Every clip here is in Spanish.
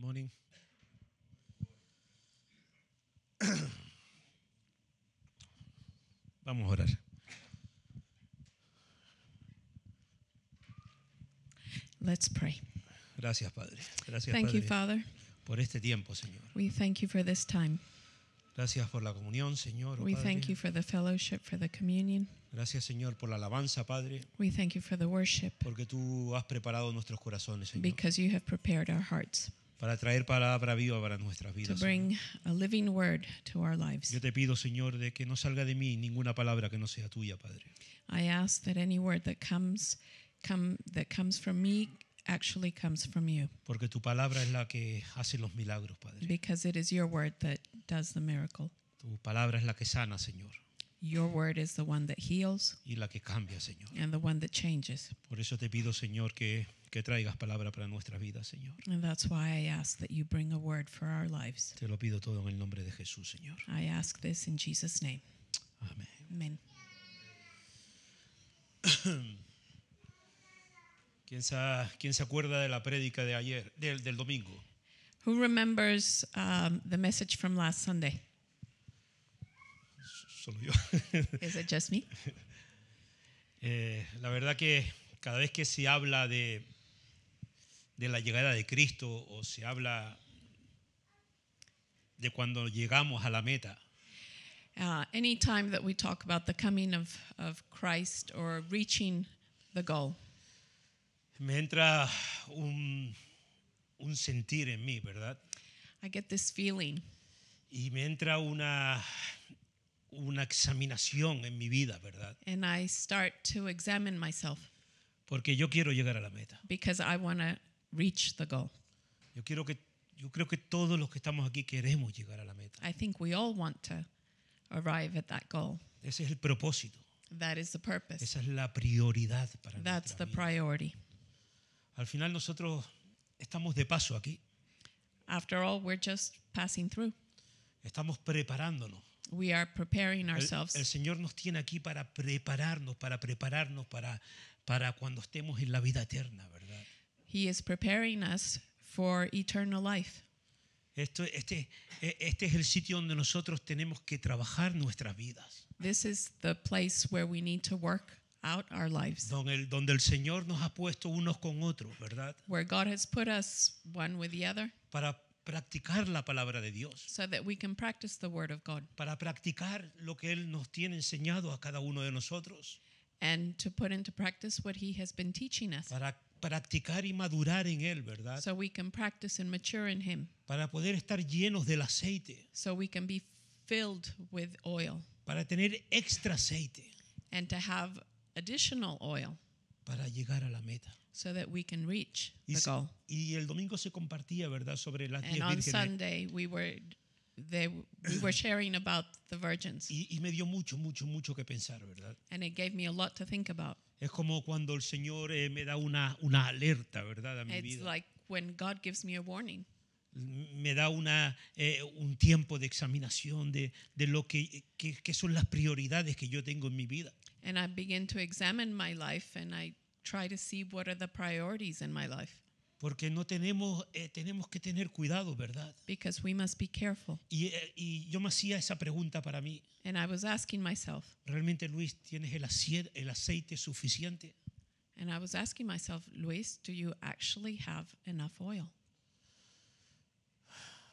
Morning. Vamos a orar. Let's pray. Gracias, Padre. Gracias, Thank you, Padre, Father. por este tiempo, Señor. We thank you for this time. Gracias por la comunión, Señor. We Padre. thank you for the fellowship, for the communion. Gracias, Señor, por la alabanza, Padre, We thank you for the worship porque tú has preparado nuestros corazones, Señor, because you have prepared our hearts para traer palabra viva para nuestras to vidas. Señor. bring a living word to our lives. Yo te pido, Señor, de que no salga de mí ninguna palabra que no sea tuya, Padre. I ask that any word that comes from me actually comes from you, Porque tu palabra es la que hace los milagros, Padre. because it is your word that does the miracle. Tu palabra es la que sana, Señor, Your word is the one that heals y la que cambia, Señor. and the one that changes. Por eso te pido, Señor, que traigas palabra para nuestras vidas, Señor. And that's why I ask that you bring a word for our lives. Te lo pido todo en el nombre de Jesús, Señor. I ask this in Jesus' name. Amén. Amen. ¿Quién se acuerda de la prédica de ayer, del domingo? Who remembers the message from last Sunday? Solo yo. Is it just me? La verdad que cada vez que se habla de la llegada de Cristo o se habla de cuando llegamos a la meta, Anytime that we talk about the coming of Christ or reaching the goal, me entra un sentir en mí, ¿verdad? I get this feeling Y me entra una examinación en mi vida, ¿verdad? and I start to examine myself Porque yo quiero llegar a la meta. because I want to reach the goal. Yo creo que todos los que estamos aquí queremos llegar a la meta. I think we all want to arrive at that goal. Ese es el propósito. That is the purpose. Esa es la prioridad para That's nuestra the vida. priority. Al final nosotros estamos de paso aquí. After all, we're just passing through. Estamos preparándonos. We are preparing El ourselves. Señor nos tiene aquí para prepararnos para cuando estemos en la vida eterna, ¿verdad? He is preparing us for eternal life. Este es el sitio donde nosotros tenemos que trabajar nuestras vidas. This is the place where we need to work out our lives, Donde el Señor nos ha puesto unos con otros, ¿verdad? where God has put us one with the other Para practicar la palabra de Dios. so that we can practice the word of God Para practicar lo que Él nos tiene enseñado a cada uno de nosotros. and to put into practice what he has been teaching us Para practicar y madurar en Él, ¿verdad? so we can practice and mature in him, Para poder estar llenos del aceite. so we can be filled with oil Para tener extra aceite. and to have additional oil Para llegar a la meta. so that we can reach Y, the goal. y el domingo se compartía, ¿verdad? Sobre las 10 And on vírgenes. Sunday we were sharing about the virgins, Y me dio mucho que pensar, ¿verdad? and it gave me a lot to think about. Es como cuando el Señor me da una alerta, ¿verdad? A mi It's vida. like when God gives me a warning. Me da un tiempo de examinación de lo que son las prioridades que yo tengo en mi vida. And I begin to examine my life and I try to see what are the priorities in my life, Porque no tenemos que tener cuidado, ¿verdad? because we must be careful. Y yo me hacía esa pregunta para mí. And I was asking myself, ¿Realmente, Luis, tienes el aceite suficiente? and I was asking myself, Luis, do you actually have enough oil?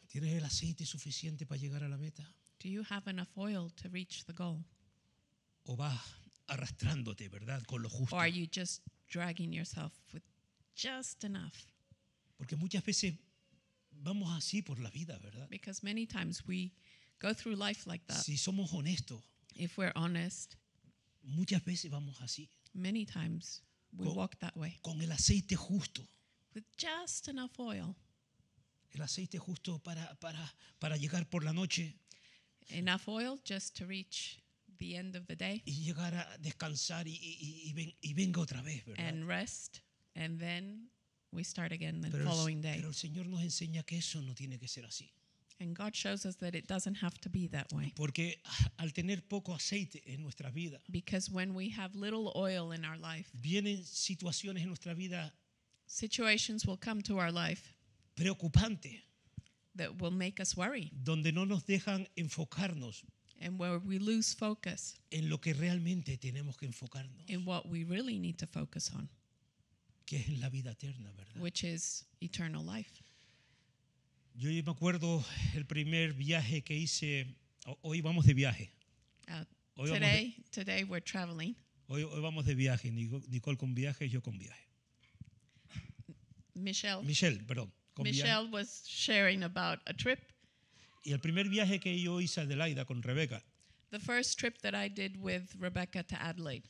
¿Tienes el aceite suficiente para llegar a la meta? Do you have enough oil to reach the goal? ¿O vas arrastrándote, ¿verdad? Con lo justo. Or are you just dragging yourself with just enough? Porque muchas veces vamos así por la vida, ¿verdad? Because many times we go through life like that. Si somos honestos, If we're honest, muchas veces vamos así, many times we Con- walk that way con el aceite justo. with just enough oil, El aceite justo para llegar por la noche enough oil just to reach the end of the day y llegar a descansar y venga otra vez, ¿verdad? and rest, and then we start again the Pero following day. pero el Señor nos enseña que eso no tiene que ser así. And God shows us that it doesn't have to be that way. Porque al tener poco aceite en nuestra vida, Because when we have little oil in our life, vienen situaciones en nuestra vida situations will come to our life preocupante, that will make us worry donde no nos dejan enfocarnos and where we lose focus en lo que realmente tenemos que enfocarnos, in what we really need to focus on, que es la vida eterna, ¿verdad? which is eternal life. Yo me acuerdo el primer viaje que hice, hoy vamos de viaje, Uh, hoy today we're traveling. hoy vamos de viaje, Nicole con viaje, yo con viaje. Michelle, perdón, con viaje. Michelle was sharing about a trip. Y el primer viaje que yo hice a Adelaida con Rebeca, The first trip that I did with Rebecca to Adelaide.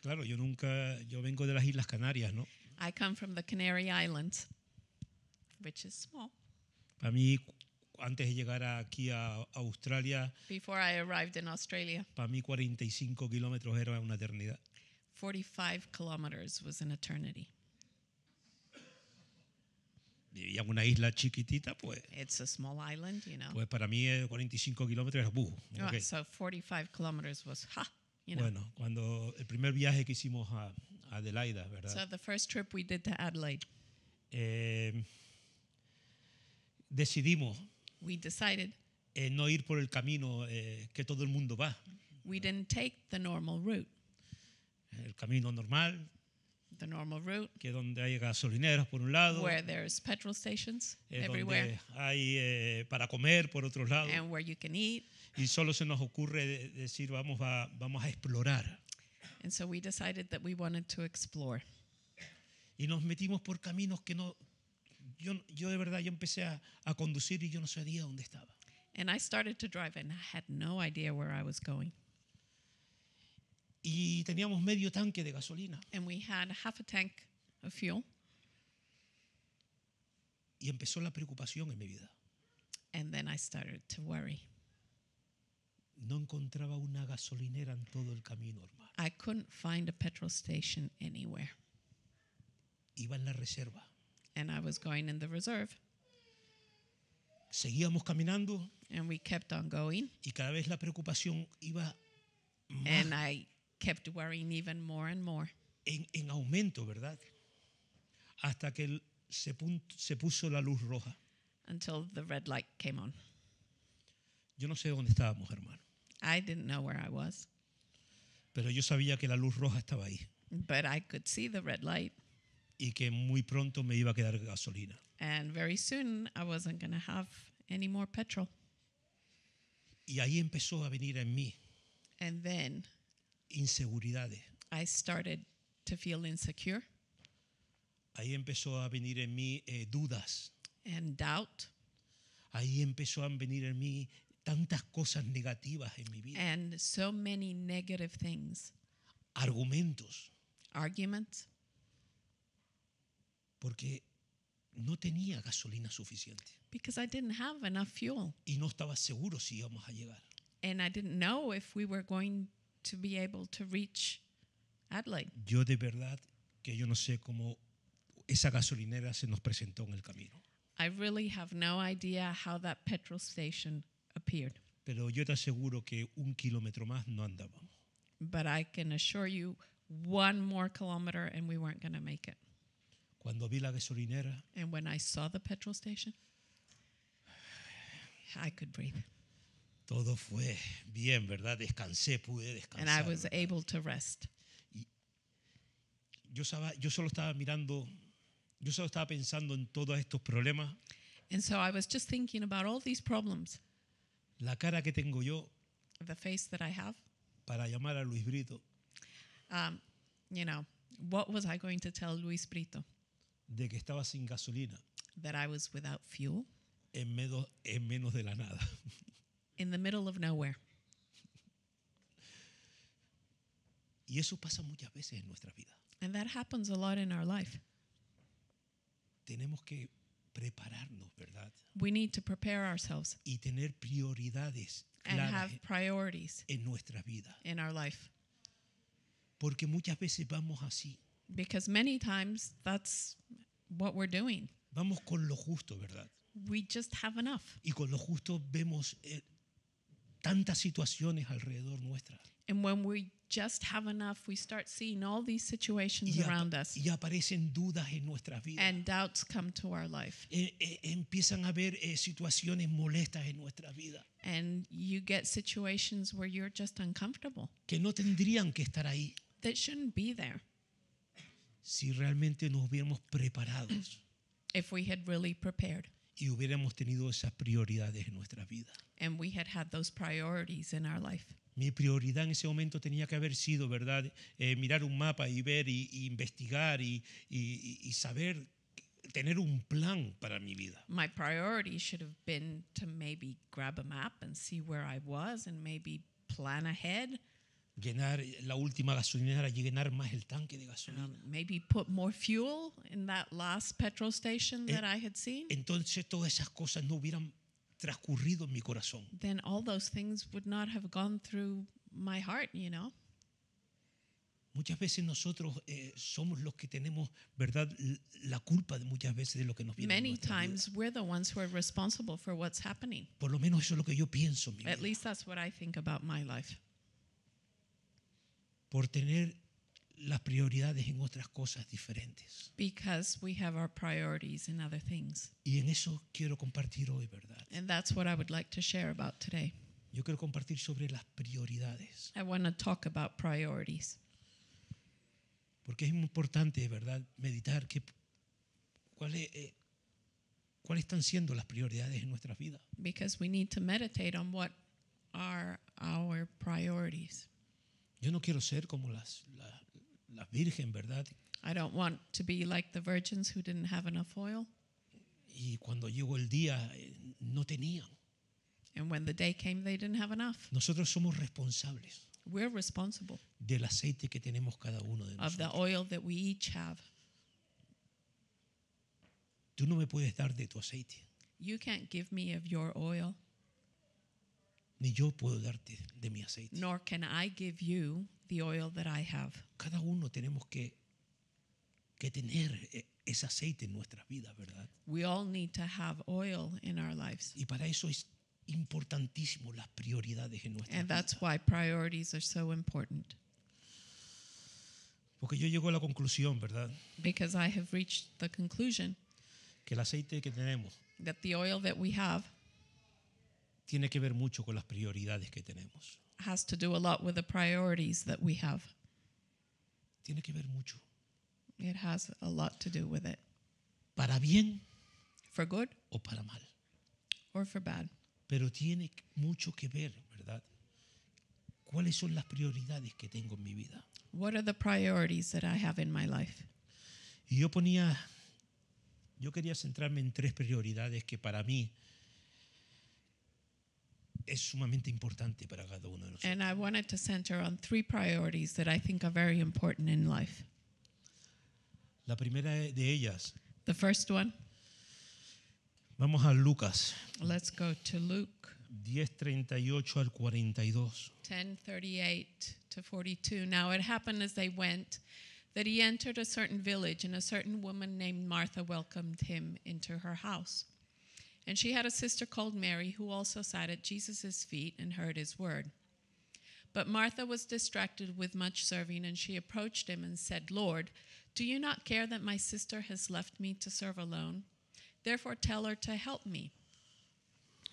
claro, yo vengo de las Islas Canarias, ¿no? I come from the Canary Islands, which is small. Para mí, antes de llegar aquí a Australia, Before I arrived in Australia, para mí 45 kilómetros era una eternidad. 45 kilometers was an eternity. Vivía en una isla chiquitita, pues It's a small island, you know. pues para mí 45 kilómetros era ok. So 45 kilometers was, you know. Bueno, cuando el primer viaje que hicimos a Adelaida, So ¿verdad? the first trip we did to Adelaide, Decidimos we decided no ir por el camino que todo el mundo va, we didn't take the normal route. el camino normal, The normal route que es donde hay gasolineras por un lado, where there's petrol stations everywhere donde hay para comer por otros lados, and where you can eat. y solo se nos ocurre decir vamos a explorar. And so we decided that we wanted to explore. Y nos metimos por caminos que no, yo de verdad, yo empecé a conducir y yo no sabía dónde estaba. And I started to drive and I had no idea where I was going. Y teníamos medio tanque de gasolina. And we had half a tank of fuel. Y empezó la preocupación en mi vida. And then I started to worry. No encontraba una gasolinera en todo el camino, hermano. I couldn't find a petrol station anywhere. Iba en la reserva. And I was going in the reserve. Seguíamos caminando And we kept on going. y cada vez la preocupación iba And más I kept worrying even more and more en aumento, ¿verdad? Hasta que se puso la luz roja. until the red light came on. Yo no sé dónde estábamos, hermano, I didn't know where I was, pero yo sabía que la luz roja estaba ahí but I could see the red light. y que muy pronto me iba a quedar gasolina. And very soon I wasn't going to have any more petrol. Y ahí empezó a venir en mí And then inseguridades. I started to feel insecure Ahí empezó a venir en mí dudas. and doubt Ahí empezó a venir en mí tantas cosas negativas en mi vida. and so many negative things, Argumentos. arguments, Porque no tenía gasolina suficiente. because I didn't have enough fuel. Y no estaba seguro si íbamos a llegar. And I didn't know if we were going to be able to reach Adelaide. Yo de verdad que yo no sé cómo esa gasolinera se nos presentó en el camino. I really have no idea how that petrol station appeared. Pero yo te aseguro que 1 kilómetro más no andábamos. But I can assure you, 1 more kilometer and we weren't going to make it. Cuando vi la gasolinera, And when I saw the petrol station, I could breathe. todo fue bien, ¿verdad? Descansé, pude descansar. And I was ¿verdad? able to rest. Yo solo estaba mirando, yo solo estaba pensando en todos estos problemas. And so I was just thinking about all these problems, La cara que tengo yo the face that I have. para llamar a Luis Brito You know, what was I going to tell Luis Brito? de que estaba sin gasolina That I was without fuel en menos de la nada. in the middle of nowhere. Y eso pasa muchas veces en nuestra vida. And that happens a lot in our life. Tenemos que prepararnos, ¿verdad? We need to prepare ourselves Y tener prioridades and claras have priorities en nuestra vida. in our life. Porque muchas veces vamos así. Because many times that's what we're doing. Vamos con lo justo, ¿verdad? We just have enough. Y con lo justo vemos tantas situaciones alrededor nuestra. And when we just have enough, we start seeing all these situations around us, Y aparecen dudas en nuestras vidas. and doubts come to our life. Empiezan a haber situaciones molestas en nuestras vidas And you get situations where you're just uncomfortable, que no tendrían que estar ahí that shouldn't be there si realmente nos hubiéramos preparados if we had really prepared y hubiéramos tenido esas prioridades en nuestras vidas. and we had had those priorities in our life. Mi prioridad en ese momento tenía que haber sido, ¿verdad? Mirar un mapa y ver y investigar y saber, tener un plan para mi vida. My priority should have been to maybe grab a map and see where I was and maybe plan ahead, Llenar la última gasolinera, llenar más el tanque de gasolina. maybe put more fuel in that last petrol station that I had seen. Entonces todas esas cosas no hubieran transcurrido en mi corazón. Then all those things would not have gone through my heart, you know. Muchas veces nosotros somos los que tenemos, ¿verdad?, la culpa de muchas veces de lo que nos viene. Many times we're the ones who are responsible for what's happening. Por lo menos eso es lo que yo pienso en mi At vida. least that's what I think about my life. Por tener las prioridades en otras cosas diferentes. Because we have our priorities in other things. Y en eso quiero compartir hoy, ¿verdad? And that's what I would like to share about today. Yo quiero compartir sobre las prioridades. I want to talk about priorities. Porque es muy importante, ¿verdad?, meditar cuáles están siendo las prioridades en nuestras vidas. Because we need to meditate on what are our priorities. Yo no quiero ser como las virgen, ¿verdad? I don't want to be like the virgins who didn't have enough oil. Y cuando llegó el día, no tenían. And when the day came, they didn't have enough. Nosotros somos responsables We're responsible del aceite que tenemos cada uno de of the nosotros. oil that we each have. Tú no me puedes dar de tu aceite, You can't give me of your oil, ni yo puedo darte de mi aceite. nor can I give you the oil that I have. Cada uno tenemos que tener ese aceite en nuestras vidas, ¿verdad? We all need to have oil in our lives. Y para eso es importantísimo las prioridades en nuestras And that's vidas. why priorities are so important. Porque yo llego a la conclusión, ¿verdad?, Because I have reached the conclusion que el aceite que tenemos that the oil that we have tiene que ver mucho con las prioridades que tenemos. has to do a lot with the priorities that we have. Tiene que ver mucho. It has a lot to do with it, Para bien for good o para mal. or for bad. Pero tiene mucho que ver, ¿verdad?, cuáles son las prioridades que tengo en mi vida. What are the priorities that I have in my life? Y yo quería centrarme en 3 prioridades que para mí es sumamente importante para cada uno de nosotros. And I wanted to center on 3 priorities that I think are very important in life. La primera de ellas, The first one, vamos a Lucas let's go to Luke 10:38 al 42. 10:38 to 42. Now it happened as they went that he entered a certain village, and a certain woman named Martha welcomed him into her house. And she had a sister called Mary, who also sat at Jesus' feet and heard his word. But Martha was distracted with much serving, and she approached him and said, "Lord, do you not care that my sister has left me to serve alone? Therefore tell her to help me."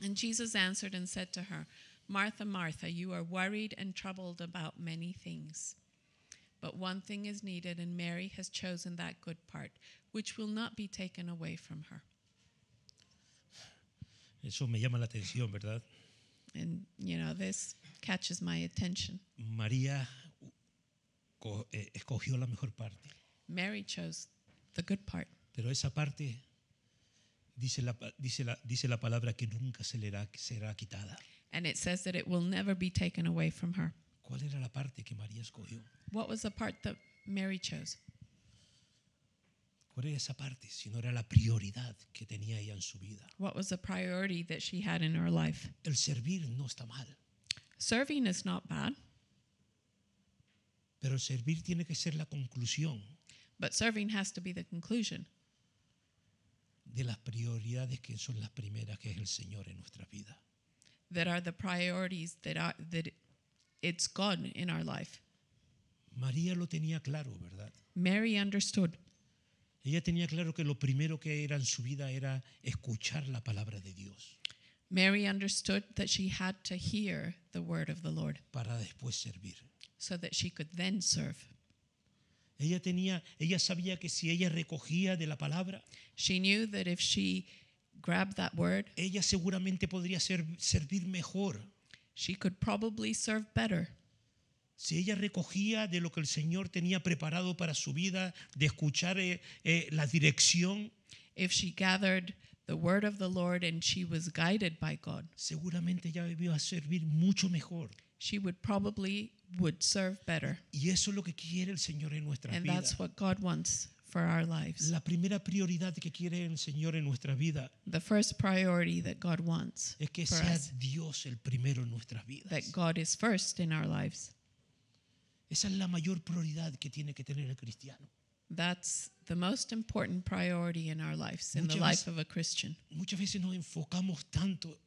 And Jesus answered and said to her, "Martha, Martha, you are worried and troubled about many things. But one thing is needed, and Mary has chosen that good part, which will not be taken away from her." Eso me llama la atención, ¿verdad? And, you know, this catches my attention. María escogió la mejor parte, Mary chose the good part. pero esa parte dice la palabra que nunca será quitada. And it says that it will never be taken away from her. ¿Cuál era la parte que María escogió? What was the part that Mary chose? ¿Cuál era esa parte? Si no era la prioridad que tenía ella en su vida. What was the priority that she had in her life? El servir no está mal, Serving is not bad, pero el servir tiene que ser la conclusión but serving has to be the conclusion de las prioridades que son las primeras, que es el Señor en nuestra vida. that are the priorities that it's God in our life. María lo tenía claro, ¿verdad? Mary understood. Ella tenía claro que lo primero que era en su vida era escuchar la palabra de Dios Mary understood that she had to hear the word of the Lord para después servir. so that she could then serve. Ella sabía que si ella recogía de la palabra, She knew that if she grabbed that word, ella seguramente podría servir mejor. she could probably serve better. Si ella recogía de lo que el Señor tenía preparado para su vida, de escuchar la dirección, If she gathered the word of the Lord and she was guided by God, seguramente ella iba a servir mucho mejor. she would serve better. Y eso es lo que quiere el Señor en nuestras And vidas. that's what God wants for our lives. La primera prioridad que quiere el Señor en nuestra vida The first priority that God wants es que for sea us, Dios el primero en nuestras vidas. that God is first in our lives. Esa es la mayor prioridad que tiene que tener el cristiano. That's the most important priority in our lives, in the Muchas life of a Christian. Muchas veces nos enfocamos tanto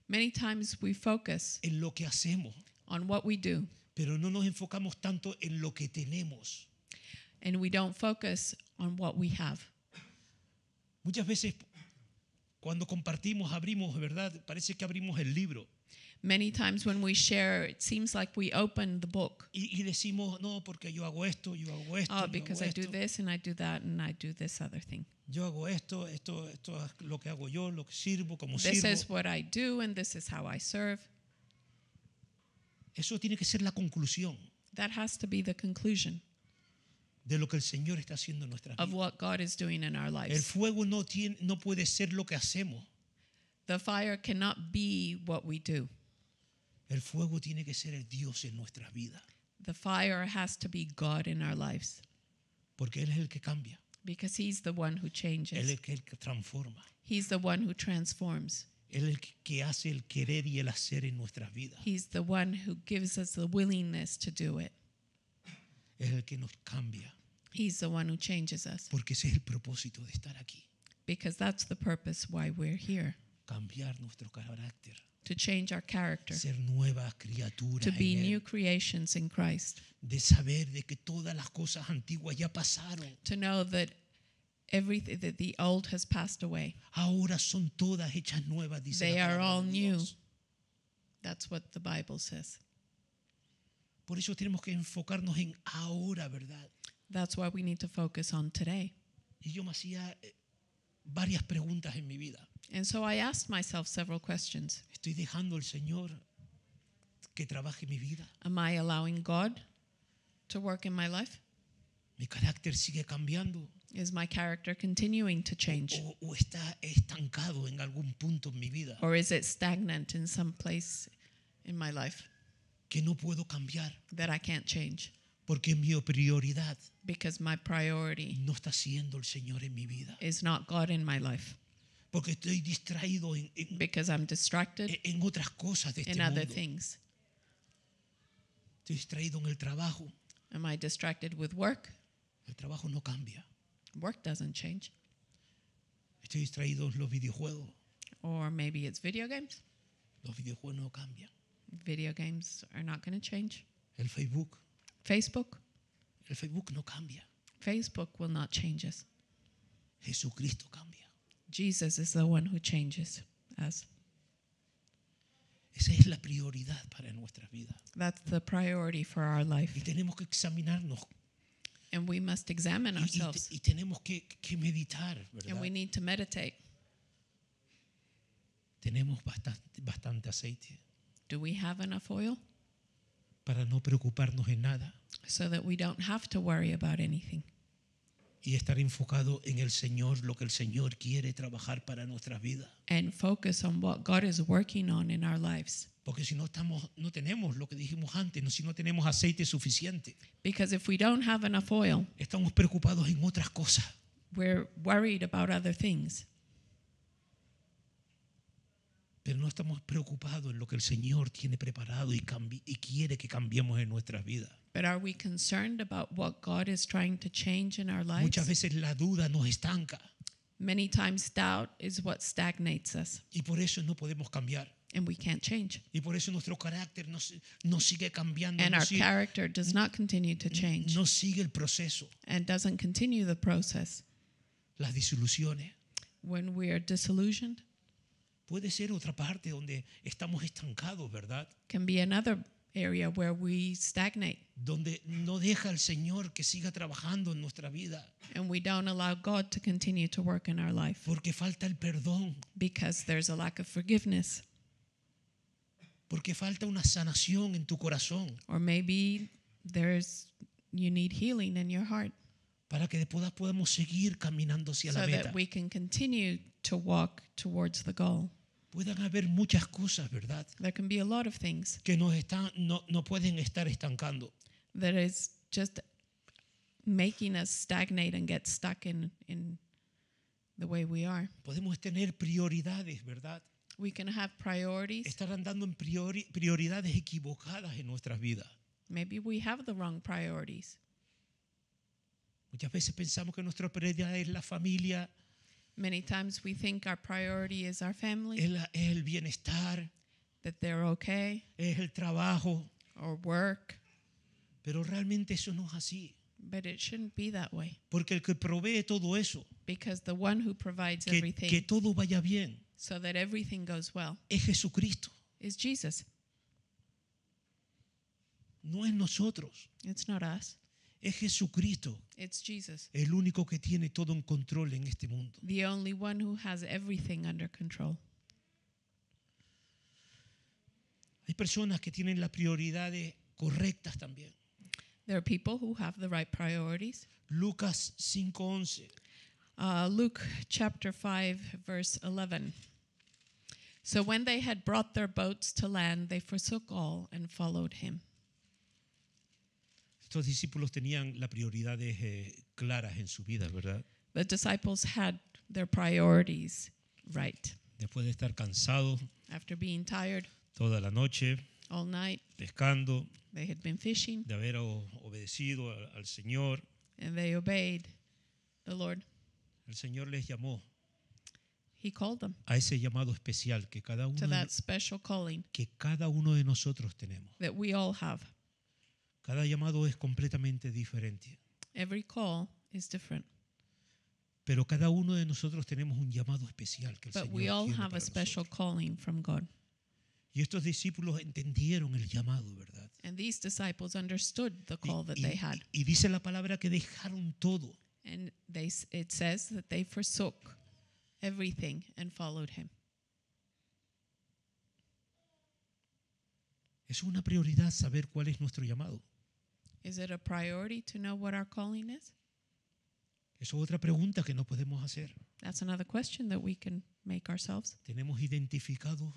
Many times we focus en lo que hacemos, on what we do, pero no nos enfocamos tanto en lo que tenemos. and we don't focus on what we have. Muchas veces cuando compartimos, abrimos, ¿verdad? Parece que abrimos el libro Many times when we share, it seems like we open the book. y decimos, no, porque yo hago esto, yo hago esto, Oh, yo because hago I do esto, this and I do that and I do this other thing. yo hago esto es lo que hago yo, lo que sirvo, como This is sirvo. what I do and this is how I serve. Eso tiene que ser la conclusión That has to be the conclusion de lo que el Señor está haciendo en nuestras of vidas. what God is doing in our El lives. fuego no puede ser lo que hacemos. The fire cannot be what we do. El fuego tiene que ser el Dios en nuestras vidas, The fire has to be God in our lives porque Él es el que cambia, because He's the one who Él changes. es el que transforma, He's the one who transforms. Él es el que hace el querer y el hacer en nuestras vidas. He's the one who gives us the willingness to do it. Es el que nos cambia, He's the one who changes us porque ese es el propósito de estar aquí, because that's the purpose why we're here, cambiar nuestro carácter, to change our character, ser nuevas criaturas to be en new Él, creations in Christ, de saber de que todas las cosas antiguas ya pasaron, to know that everything that the old has passed away. ahora son todas hechas nuevas, dice They la are palabra all de new. Dios. That's what the Bible says. Por eso tenemos que enfocarnos en ahora, ¿verdad? That's why we need to focus on today. Y yo me hacía varias preguntas en mi vida. And so I asked myself several questions. ¿Estoy dejando al Señor que trabaje mi vida? Am I allowing God to work in my life? ¿Mi carácter sigue cambiando? Is my character continuing to change? ¿O está estancado en algún punto en mi vida Or is it stagnant in some place in my life que no puedo cambiar? that I can't change? Porque mi prioridad Because my priority no está siendo el Señor en mi vida. is not God in my life. Porque estoy distraído Because I'm distracted en otras cosas de este in other mundo. things. Estoy distraído en el trabajo. Am I distracted with work? El trabajo no cambia. Work doesn't change. Estoy distraído en los videojuegos. Or maybe it's video games. Los videojuegos no cambian. Video games are not going to change. El Facebook no cambia. Facebook will not change us. Jesucristo cambia. Jesus is the one who changes us. Esa es la prioridad para nuestras vidas. That's the priority for our life. Y tenemos que examinarnos And we must examine ourselves. y tenemos que meditar, And ¿verdad? we need to meditate. Tenemos bastante aceite Do we have enough oil para no preocuparnos en nada so that we don't have to worry about anything? y estar enfocado en el Señor, lo que el Señor quiere trabajar para nuestras vidas. And focus on what God is working on in our lives. Porque si no tenemos lo que dijimos antes, si no tenemos aceite suficiente, Because if we don't have enough oil, estamos preocupados en otras cosas. we're worried about other things. Pero no estamos preocupados en lo que el Señor tiene preparado y quiere que cambiemos en nuestras vidas. But are we concerned about what God is trying to change in our lives? Muchas veces la duda nos estanca Many times doubt is what stagnates us. y por eso no podemos cambiar. and we can't change. Y por eso nuestro carácter no sigue cambiando, And no our sigue, character does not continue to change no sigue el proceso. and doesn't continue the process. Las disoluciones. When we are disillusioned, Puede ser otra parte donde estamos estancados, ¿verdad? can be another area where we stagnate Donde no deja al Señor que siga trabajando en nuestra vida. and we don't allow God to continue to work in our life Porque falta el perdón. because there's a lack of forgiveness, Porque falta una sanación en tu corazón. or maybe you need healing in your heart Para que podamos seguir caminando hacia la so meta. that we can continue to walk towards the goal. Puedan haber muchas cosas, ¿verdad? There can be a lot of things Que no pueden estar estancando. that is just making us stagnate and get stuck in the way we are. Podemos tener prioridades, ¿verdad? We can have priorities. Estar andando en prioridades equivocadas en nuestras vidas. Maybe we have the wrong priorities. Muchas veces pensamos que nuestra prioridad es la familia, Many times we think our priority is our family, es el bienestar, that they're okay, es el trabajo, or work, pero realmente eso no es así. but it shouldn't be that way Porque el que provee todo eso, because the one who provides que everything todo vaya bien, so that everything goes well es Jesucristo, is Jesus. no es nosotros, It's not us. es Jesucristo, It's Jesus, el único que tiene todo en control en este mundo. the only one who has everything under control. Hay personas que tienen las prioridades correctas también. There are people who have the right priorities. Lucas 5:11. Luke chapter 5, verse 11. So when they had brought their boats to land, they forsook all and followed him. Estos discípulos tenían las prioridades claras en su vida, ¿verdad? The disciples had their priorities right. Después de estar cansados After being tired toda la noche, all night, pescando, they had been fishing de haber obedecido al Señor, and they obeyed the Lord. el Señor les llamó He called them a ese llamado especial que cada to uno, that special calling de nosotros tenemos. that we all have. Cada llamado es completamente diferente, Every call is different, pero cada uno de nosotros tenemos un llamado especial que el but Señor we all tiene have para a special nosotros. calling from God. Y estos discípulos entendieron el llamado, ¿verdad? And these disciples understood the call that they had. Y dice la palabra que dejaron todo. And it says that they forsook everything and followed him. Es una prioridad saber cuál es nuestro llamado. Is it a priority to know what our calling is? Eso es otra pregunta que no podemos hacer. That's another question that we can make ourselves. ¿Tenemos identificado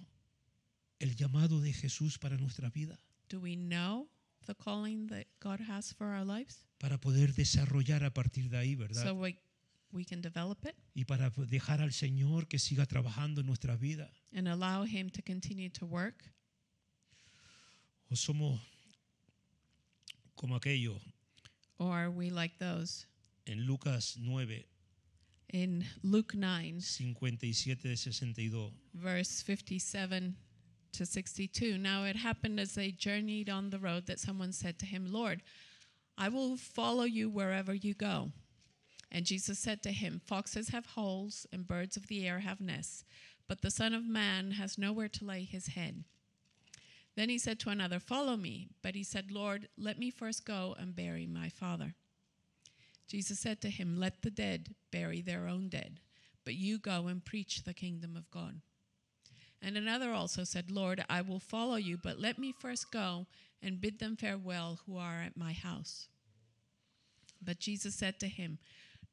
el llamado de Jesús para nuestra vida? Do we know the calling that God has for our lives? Para poder desarrollar a partir de ahí, ¿verdad? So we can develop it Y para dejar al Señor que siga trabajando en nuestra vida. and allow him to continue to work? ¿O somos como aquello Or are we like those en Lucas 9, in Luke 9, 57 de 62? verse 57 to 62? Now it happened as they journeyed on the road that someone said to him, Lord, I will follow you wherever you go. And Jesus said to him, foxes have holes and birds of the air have nests, but the Son of Man has nowhere to lay his head. Then he said to another, follow me. But he said, Lord, let me first go and bury my father. Jesus said to him, let the dead bury their own dead, but you go and preach the kingdom of God. And another also said, Lord, I will follow you, but let me first go and bid them farewell who are at my house. But Jesus said to him,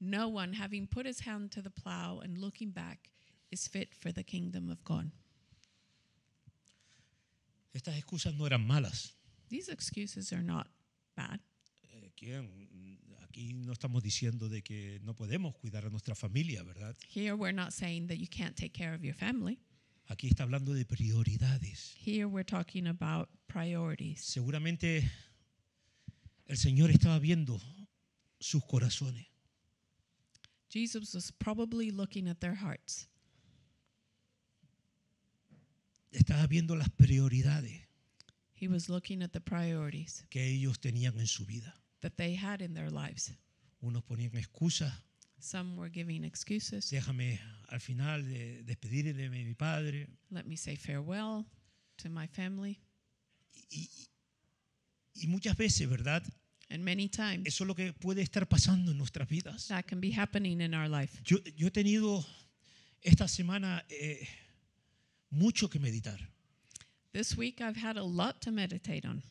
no one, having put his hand to the plow and looking back, is fit for the kingdom of God. Estas excusas no eran malas. These excuses are not bad. Aquí no estamos diciendo de que no podemos cuidar a nuestra familia, ¿verdad? Here we're not saying that you can't take care of your family. Aquí está hablando de prioridades. Here we're talking about priorities. Seguramente el Señor estaba viendo sus corazones. Jesus was probably looking at their hearts. estaba viendo las prioridades He was looking at the priorities que ellos tenían en su vida. that they had in their lives. Unos ponían excusas. Some were giving excuses. Déjame al final de despedirme de mi padre. Let me say farewell to my family. Y, y muchas veces, ¿verdad? And many times Eso es lo que puede estar pasando en nuestras vidas. that can be happening in our life. Yo he tenido esta semana mucho que meditar. This week I've had a lot to meditate on.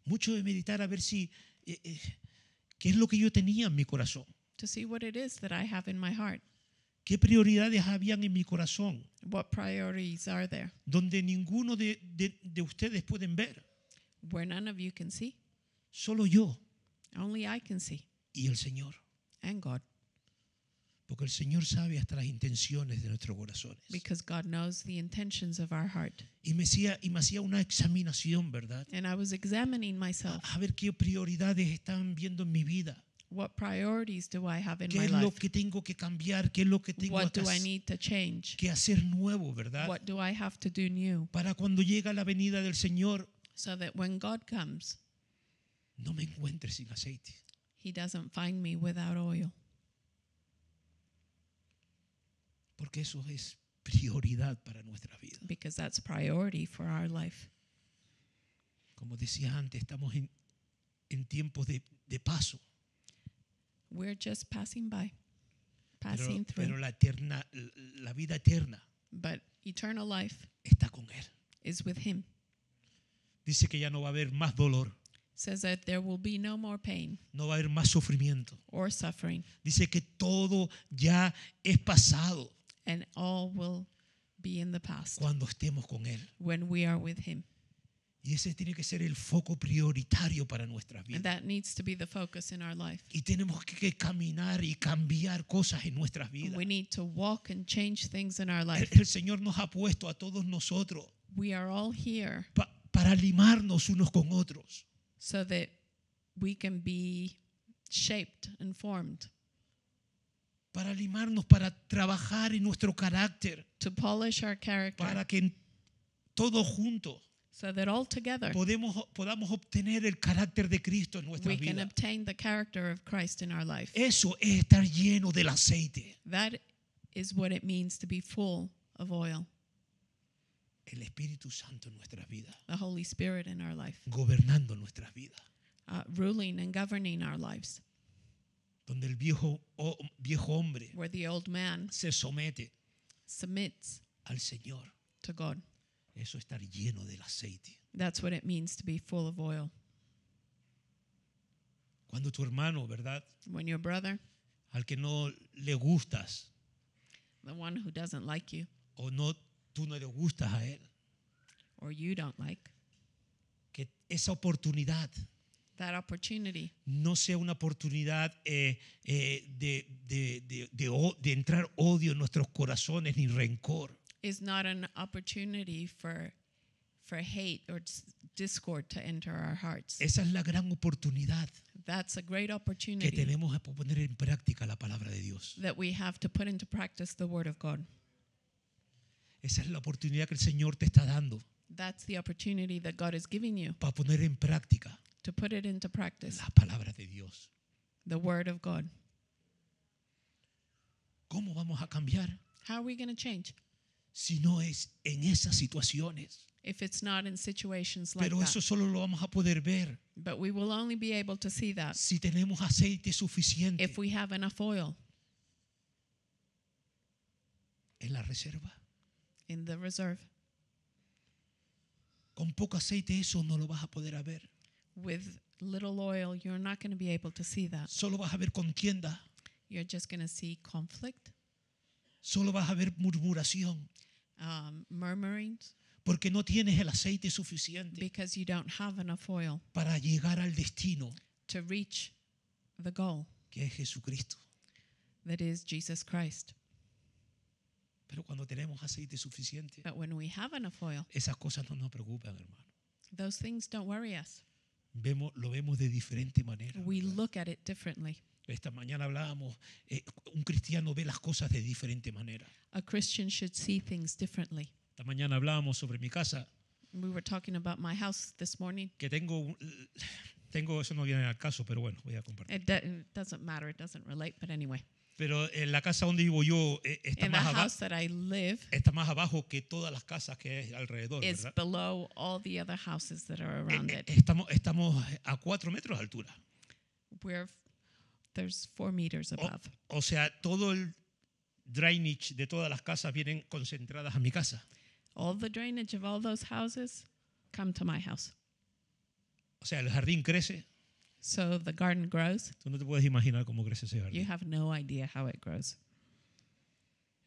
Mucho de meditar a ver si qué es lo que yo tenía en mi corazón. To see what it is that I have in my heart. ¿Qué prioridades habían en mi corazón? What priorities are there? Donde ninguno de ustedes pueden ver. Where none of you can see. Solo yo Only I can see. y el Señor. And God. Porque el Señor sabe hasta las intenciones de nuestros corazones. Because God knows the intentions of our heart. Y me hacía una examinación, ¿verdad? And I was examining myself. A ver qué prioridades están viendo en mi vida. What priorities do I have in ¿Qué my es lo life? que tengo que cambiar? ¿Qué es lo que tengo What do I need to change? que hacer nuevo, verdad? What do I have to do new? Para cuando llega la venida del Señor, So that when God comes, no me encuentre sin aceite. He doesn't find me without oil. Porque eso es prioridad para nuestra vida. Because that's priority for our life. Como decía antes, estamos en tiempos de paso. We're just passing by, passing Pero through. la vida eterna But eternal life está con Él. is with Him. Dice que ya no va a haber más dolor, Says that there will be no more pain no va a haber más sufrimiento. or suffering, Dice que todo ya es pasado and all will be in the past cuando estemos con Él. when we are with Him. Y ese tiene que ser el foco prioritario para nuestras And vidas. that needs to be the focus in our life. Y tenemos que caminar y cambiar cosas en nuestras vidas. We need to walk and change things in our life. El Señor nos ha puesto a todos nosotros We are all here para limarnos unos con otros. so that we can be shaped and formed, Para limarnos, para trabajar en nuestro carácter, to polish our character, para que todos juntos so that all together podamos obtener el carácter de Cristo en nuestra we can vida. obtain the character of Christ in our life. Eso es estar lleno del aceite. That is what it means to be full of oil, El Espíritu Santo en nuestras vidas, the Holy Spirit in our life, gobernando nuestras vidas. ruling and governing our lives, Donde el viejo hombre where the old man se somete submits al Señor. to God. Eso es estar lleno del aceite. That's what it means to be full of oil. Cuando tu hermano, ¿verdad? When your brother, Al que no le gustas the one who doesn't like you o no, tú no le gustas a él, or you don't like, que esa oportunidad that opportunity no sea una oportunidad de entrar odio en nuestros corazones ni rencor. is not an opportunity for hate or discord to enter our hearts. Esa es la gran oportunidad That's a great que opportunity tenemos a poner en práctica la palabra de Dios. that we have to put into practice the Word of God. Esa es la oportunidad que el Señor te está dando That's the opportunity that God is giving you para poner en práctica to put it into practice, la palabra de Dios. the Word of God. ¿Cómo vamos a cambiar How are we going to change si no es en esas situaciones? if it's not in situations like Pero eso that? solo lo vamos a poder ver But we will only be able to see that si tenemos aceite suficiente if we have enough oil en la reserva. in the reserve. Con poco aceite eso no lo vas a poder ver. With little oil, you're not going to be able to see that. Solo vas a ver contienda. You're just going to see conflict, Solo vas a ver murmuración. murmurings, Porque no tienes el aceite suficiente because you don't have enough oil para llegar al destino to reach the goal que es Jesucristo. that is Jesus Christ. Pero cuando tenemos aceite suficiente, But when we have enough oil, esas cosas no nos preocupan, hermano. those things don't worry us. Lo vemos de diferente manera. We ¿verdad? look at it differently. Esta mañana hablábamos, un cristiano ve las cosas de diferente manera. A Christian should see things differently. Esta mañana hablábamos sobre mi casa, We were talking about my house this morning. que tengo, eso no viene al caso, pero bueno, voy a compartir. It doesn't matter, it doesn't relate, but anyway. Pero en la casa donde vivo yo está In the más house that I live está más abajo que todas las casas que hay alrededor, is ¿verdad? below all the other houses that are around it. Estamos a 4 metros de altura. There's 4 meters above. O sea, todo el drainage de todas las casas vienen concentradas a mi casa. All the drainage of all those houses come to my house. O sea, el jardín crece. So the garden grows. Tú no te puedes imaginar cómo crece ese You jardín. have no idea how it grows.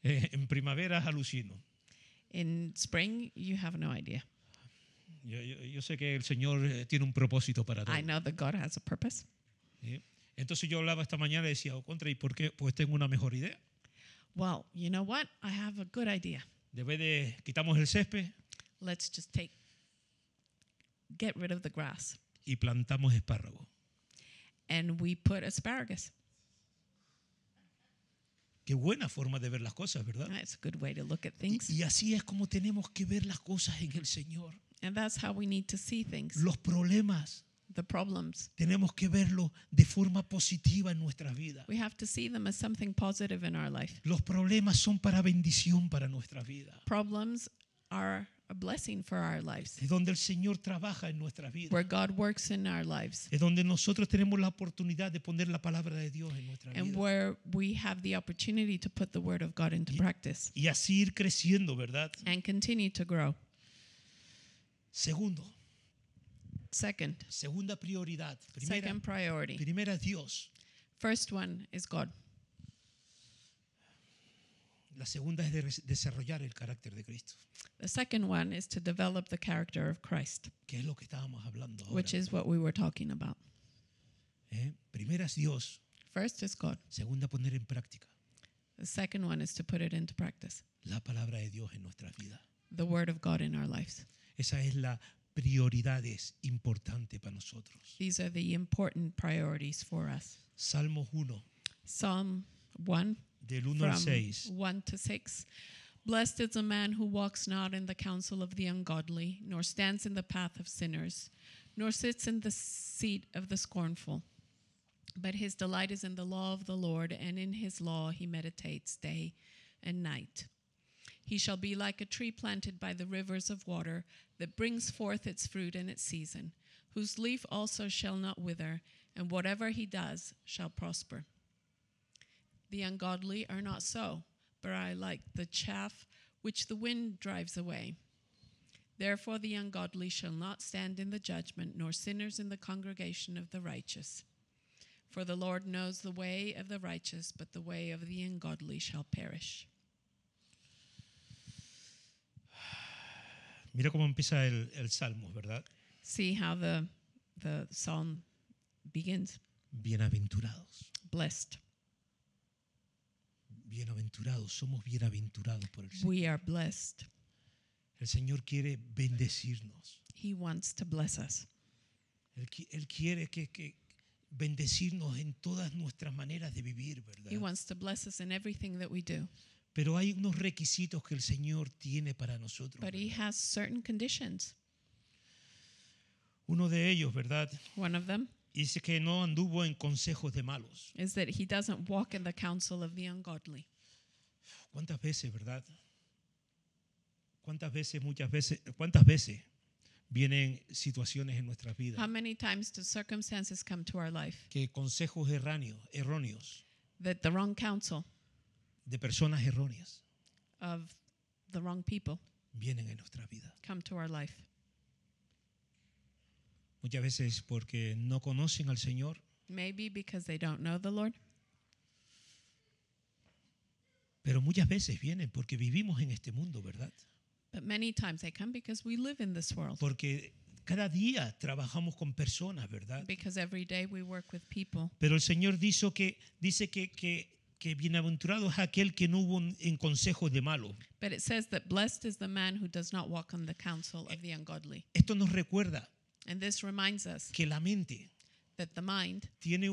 En primavera alucino. In spring, you have no idea. Yo sé que el Señor tiene un propósito para todo. I know that God has a purpose. ¿Sí? Entonces yo hablaba esta mañana y decía, contra, ¿y por qué? Pues tengo una mejor idea. Well, you know what? I have a good idea. Quitamos el césped Let's just get rid of the grass. y plantamos espárragos. And we put asparagus. Qué buena forma de ver las cosas, ¿verdad? That's a good way to look at things. Y así es como tenemos que ver las cosas en el Señor. And that's how we need to see things. Los problemas The problems. tenemos que verlos de forma positiva en nuestra vida. We have to see them as something positive in our life. Los problemas son para bendición para nuestra vida. Problems are a blessing for our lives. Es donde el Señor trabaja en nuestra vida. Where God works in our lives. Es donde nosotros tenemos la oportunidad de poner la palabra de Dios en nuestra And vida. where we have the opportunity to put the word of God into practice. Y así ir creciendo, ¿verdad? And continue to grow. Segundo, Segunda prioridad. Second priority. Primera es Dios. First one is God. La segunda es desarrollar el carácter de Cristo, The second one is to develop the character of Christ, que es lo que estábamos hablando ahora. which is what we were talking about. Primera es Dios. First is God. Segunda, poner en práctica The second one is to put it into practice. la palabra de Dios en nuestras vidas. The word of God in our lives. Esa es la prioridad importante para nosotros. These are the important priorities for us. Salmos 1, Psalm 1 del 1 al from 6. 1 to 6. Blessed is the man who walks not in the counsel of the ungodly, nor stands in the path of sinners, nor sits in the seat of the scornful. But his delight is in the law of the Lord, and in his law he meditates day and night. He shall be like a tree planted by the rivers of water, that brings forth its fruit in its season, whose leaf also shall not wither, and whatever he does shall prosper. The ungodly are not so, but are like the chaff which the wind drives away. Therefore the ungodly shall not stand in the judgment, nor sinners in the congregation of the righteous. For the Lord knows the way of the righteous, but the way of the ungodly shall perish. Mira cómo empieza el Salmo, ¿verdad? See how the psalm begins. Bienaventurados. Blessed. Bienaventurados. Somos bienaventurados por el Señor. We are blessed. El Señor quiere bendecirnos. He wants to bless us. Él quiere que bendecirnos en todas nuestras maneras de vivir, ¿verdad? He wants to bless us in everything that we do. Pero hay unos requisitos que el Señor tiene para nosotros. But he ¿verdad? has certain conditions. Uno de ellos, ¿verdad? One of them Dice que no anduvo en consejos de malos. is that he doesn't walk in the counsel of the ungodly. ¿Cuántas veces, verdad? ¿Cuántas veces vienen situaciones en nuestras vidas How many times do circumstances come to our life que consejos erróneos that the wrong counsel de personas erróneas of the wrong people vienen en nuestra vida? come to our life? Muchas veces porque no conocen al Señor, Maybe because they don't know the Lord, pero muchas veces vienen porque vivimos en este mundo, ¿verdad? but many times they come because we live in this world. Porque cada día trabajamos con personas, ¿verdad? Because every day we work with people. Pero el Señor dice que bienaventurado es aquel que no hubo en consejos de malo. But it says that blessed is the man who does not walk on the counsel of the ungodly. Esto nos recuerda And this reminds us que la mente that the mind tiene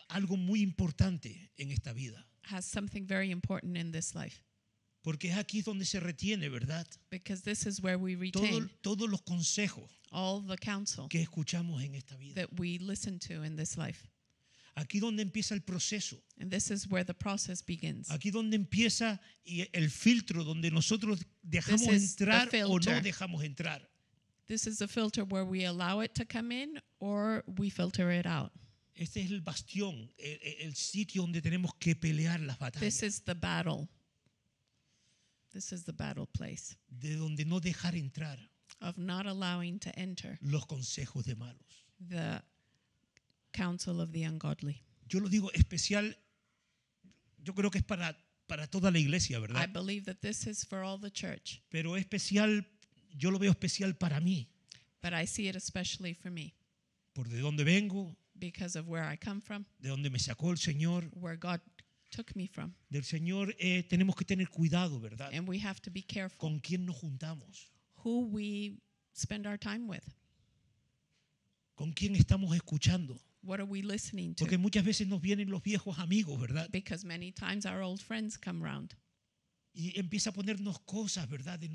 algo muy importante en esta vida. has something very important in this life. Porque es aquí donde se retiene, ¿verdad? because this is where we retain Todos los consejos all the counsel que escuchamos en esta vida. that we listen to in this life. Aquí donde empieza el proceso. And this is where the process begins. Aquí donde empieza el filtro donde nosotros dejamos This is the entrar o no filter. dejamos entrar. This is a filter where we allow it to come in or we filter it out. Este es el bastión, el sitio donde tenemos que pelear las This batallas. is the battle. This is the battle place De donde no dejar entrar of not allowing to enter los consejos de malos. the counsel of the ungodly. Yo lo digo especial, yo creo que es para toda la iglesia, I ¿verdad? believe that this is for all the church, Pero especial, yo lo veo especial para mí, but I see it especially for me por de dónde vengo, because of where I come from, de dónde me sacó el Señor. where God took me from. Del Señor tenemos que tener cuidado, ¿verdad? And we have to be careful Con quién nos juntamos, who we spend our time with. con quién estamos escuchando. What are we listening Porque to? muchas veces nos vienen los viejos amigos, ¿verdad? Because many times our old friends come round Y empieza a ponernos cosas, ¿verdad? En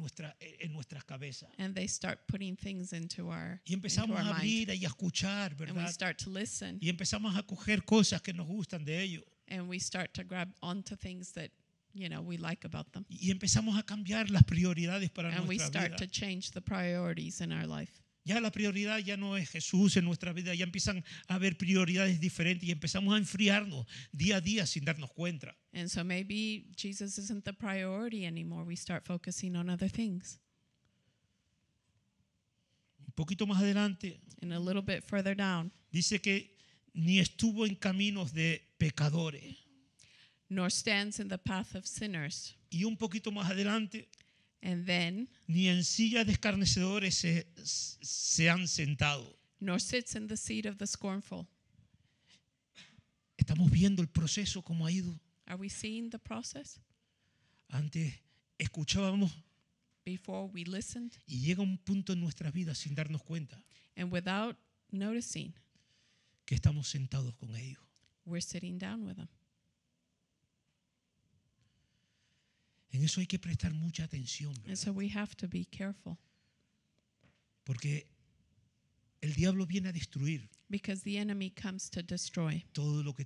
nuestras cabezas. and they start putting things into our Y empezamos a mind. abrir y a escuchar, And we ¿verdad? start to listen Y empezamos a coger cosas que nos gustan de ellos. and we start to grab onto things that, you know, we like about them. Y empezamos a cambiar las prioridades para And we nuestra start to vida. change the priorities in our life. Ya la prioridad ya no es Jesús en nuestra vida. Ya empiezan a haber prioridades diferentes y empezamos a enfriarnos día a día sin darnos cuenta. And so maybe Jesus isn't the priority anymore. We start focusing on other things. Un poquito más adelante And a little bit further down, dice que ni estuvo en caminos de pecadores. nor stands in the path of sinners. Y un poquito más adelante, And then, ni en silla de escarnecedores se han sentado. nor sits in the seat of the scornful. Estamos viendo el proceso como ha ido. Are we seeing the process? Antes escuchábamos Before we listened, y llega un punto en nuestras vidas sin darnos cuenta and without noticing, que estamos sentados con ellos. we're sitting down with them. En eso hay que prestar mucha atención, And ¿verdad? so we have to be careful Porque el diablo viene a destruir because the enemy comes to destroy todo lo que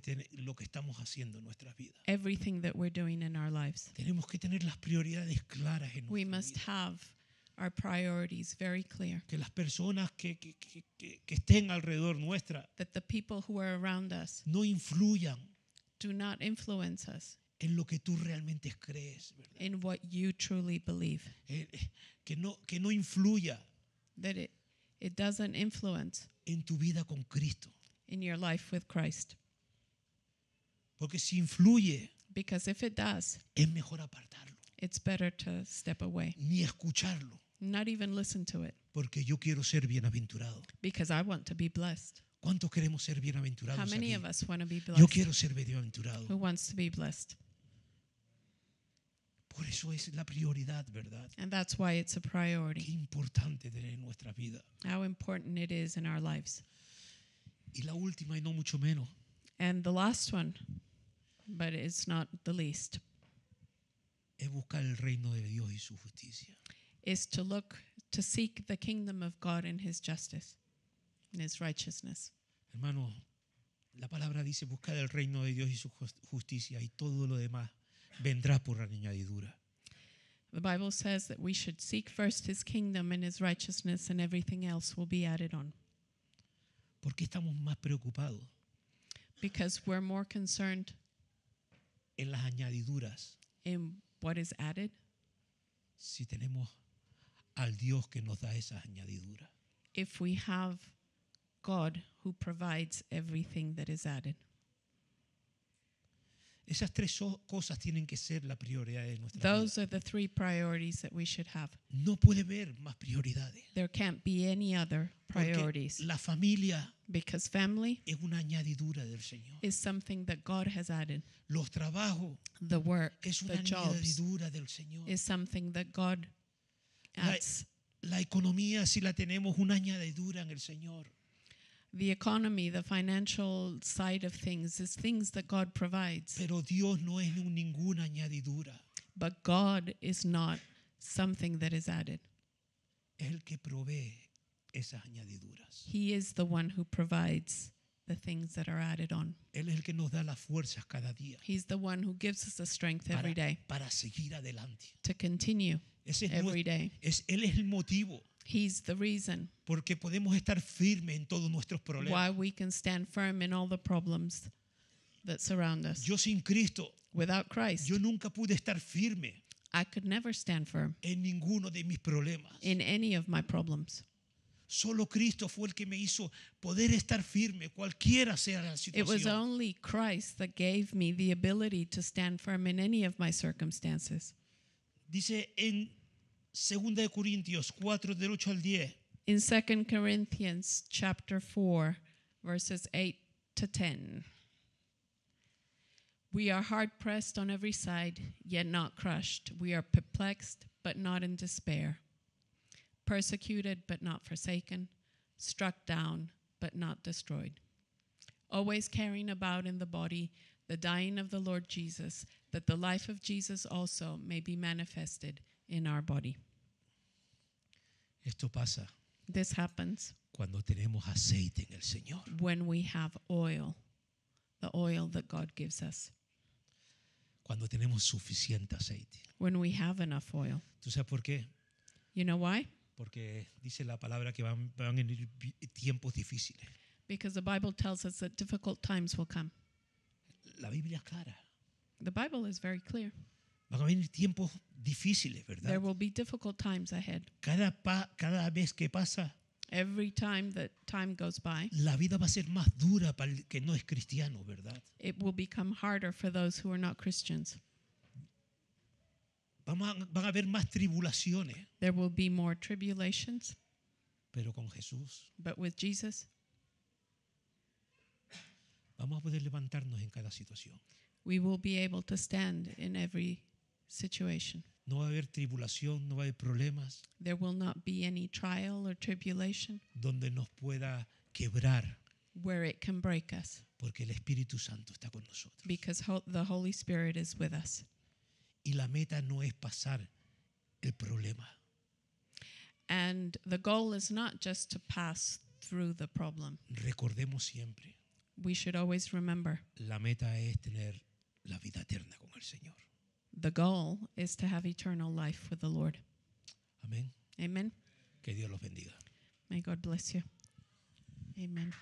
estamos haciendo en nuestras vidas. everything that we're doing in our lives. Tenemos que tener las prioridades claras en We nuestra must vida. have our priorities very clear, Que las personas que estén alrededor nuestra that the people who are around us no influyan do not influence us en lo que tú realmente crees, ¿verdad? in what you truly believe, Que no influya that it doesn't influence en tu vida con Cristo. in your life with Christ. Porque si influye, Because if it does, es mejor apartarlo, it's better to step away, ni escucharlo, not even listen to it, porque yo quiero ser bienaventurado. because I want to be blessed. ¿Cuántos queremos ser bienaventurados How many aquí? of us want to be Yo blessed? quiero ser bienaventurado. Who wants to be blessed? Por eso es la prioridad, ¿verdad? And that's why it's a Qué priority. importante tener en nuestra vida. How important it is in our lives. Y la última y no mucho menos, And the last one, but it's not the least, es buscar el reino de Dios y su justicia. is to seek the kingdom of God and his justice and his righteousness. Hermano, la palabra dice buscar el reino de Dios y su justicia y todo lo demás vendrá por añadidura. The Bible says that we should seek first his kingdom and his righteousness, and everything else will be added on. ¿Por qué estamos más preocupados Because we're more concerned en las añadiduras in what is added si tenemos al Dios que nos da esas añadiduras? if we have God who provides everything that is added. Esas tres cosas tienen que ser la prioridad de nuestra Those vida. are the three priorities that we should have. No puede haber más prioridades. There can't be any other Porque priorities la familia because family es una añadidura del Señor. is something that God has added. Los trabajos The work, es una the jobs añadidura del Señor. is something that God adds. La economía, si la tenemos, una añadidura en el Señor. The economy, the financial side of things is things that God provides. Pero Dios no es ninguna añadidura. But God is not something that is added. Es el que provee esas añadiduras. He is the one who provides the things that are added on. Él es el que nos da las fuerzas cada día He's the one who gives us the strength every day para seguir adelante. to continue Ese es every day. Él es el motivo He's the reason porque podemos estar firmes en todos nuestros problemas. why we can stand firm in all the problems that surround us. Yo sin Cristo, Without Christ, yo nunca pude estar firme I could never stand firm en ninguno de mis problemas. in any of my problems. Solo Cristo fue el que me hizo poder estar firme, cualquiera sea la It was situación. only Christ that gave me the ability to stand firm in any of my circumstances. Dice en 2 de Corintios 4 del 8 al 10. In 2 Corinthians chapter 4, verses 8 to 10. We are hard pressed on every side, yet not crushed. We are perplexed, but not in despair. Persecuted, but not forsaken. Struck down, but not destroyed. Always carrying about in the body the dying of the Lord Jesus, that the life of Jesus also may be manifested in our body. Esto pasa This happens cuando tenemos aceite en el Señor. when we have oil, the oil that God gives us, Cuando tenemos suficiente aceite. when we have enough oil. ¿Tú sabes por qué? You know why? Porque dice la palabra que van a venir tiempos difíciles. Because the Bible tells us that difficult times will come. La Biblia es clara. The Bible is very clear. Van a venir tiempos difíciles, There ¿verdad? will be difficult times ahead. Cada vez que pasa, Every time that time goes by, la vida va a ser más dura para el que no es cristiano, ¿verdad? it will become harder for those who are not Christians. Van a haber más tribulaciones, There will be more tribulations, pero con Jesús but with Jesus, vamos a poder levantarnos en cada situación. we will be able to stand in every situation. No va a haber tribulación, no va a haber problemas There will not be any trial or tribulation donde nos pueda quebrar, where it can break us, porque el Espíritu Santo está con nosotros. because the Holy Spirit is with us. Y la meta no es pasar el problema. And the goal is not just to pass through the problem. Recordemos siempre, We should always remember la meta es tener la vida eterna con el Señor. the goal is to have eternal life with the Lord. Amén. Amen. Que Dios los bendiga. May God bless you. Amen.